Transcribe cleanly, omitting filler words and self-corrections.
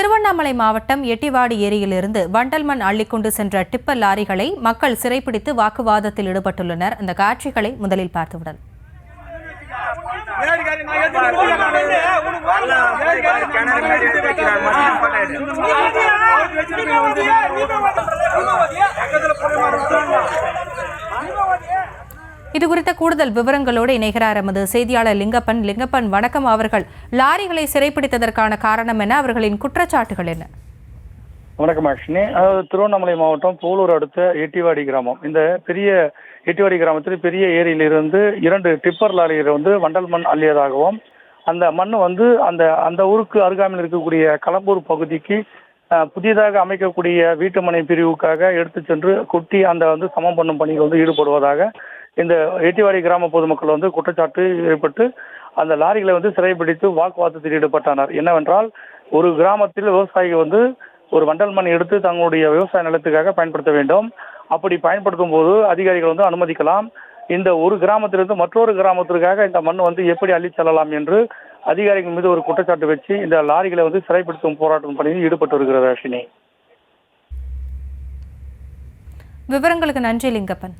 திருவண்ணாமலை மாவட்டம் எட்டிவாடி ஏரியிலிருந்து வண்டல் மண் அள்ளிக்கொண்டு சென்ற டிப்பர் லாரிகளை மக்கள் சிறைப்பிடித்து வாக்குவாதத்தில் ஈடுபட்டுள்ளனர். அந்த காட்சிகளை முதலில் பார்த்துவிடலாம். இதுகுறித்த கூடுதல் விவரங்களோடு இணைகிறார் எமது செய்தியாளர் லிங்கப்பன். வணக்கம். அவர்கள் லாரிகளை சிறைப்பிடித்ததற்கான காரணம் என்ன? அவர்களின் குற்றச்சாட்டுகள் என்ன? வணக்கம் அக்ஷினி. அதாவது திருவண்ணாமலை மாவட்டம் போலூர் அடுத்த எட்டிவாடி கிராமம். இந்த பெரிய எட்டிவாடி கிராமத்தில் பெரிய ஏரியிலிருந்து 2 டிப்பர் லாரிகள் வண்டல் மண் அள்ளியதாகவும், அந்த மண் அந்த ஊருக்கு அருகாமையில் இருக்கக்கூடிய களம்பூர் பகுதிக்கு புதியதாக அமைக்கக்கூடிய வீட்டுமனை பிரிவுக்காக எடுத்து சென்று கொட்டி அந்த சமம் பண்ணும் பணிகள் ஈடுபடுவதாக இந்த எட்டிவாடி கிராம பொதுமக்கள் குற்றச்சாட்டு ஏற்பட்டு அந்த லாரிகளை சிறைப்பிடித்து வாக்குவாதத்தில் ஈடுபட்டனர். என்னவென்றால், ஒரு கிராமத்தில் விவசாயிகள் ஒரு வண்டல் மண் எடுத்து தங்களுடைய விவசாய நிலத்துக்காக பயன்படுத்த வேண்டும். அப்படி பயன்படுத்தும் போது அதிகாரிகள் அனுமதிக்கலாம். இந்த ஒரு கிராமத்திலிருந்து மற்றொரு கிராமத்திற்காக இந்த மண் எப்படி அள்ளி செல்லலாம் என்று அதிகாரிகள் மீது ஒரு குற்றச்சாட்டு வச்சு இந்த லாரிகளை சிறைப்படுத்தும் போராட்டம் பணியில் ஈடுபட்டு வருகிறது. அஸ்வினி, விவரங்களுக்கு நன்றி லிங்கப்பன்.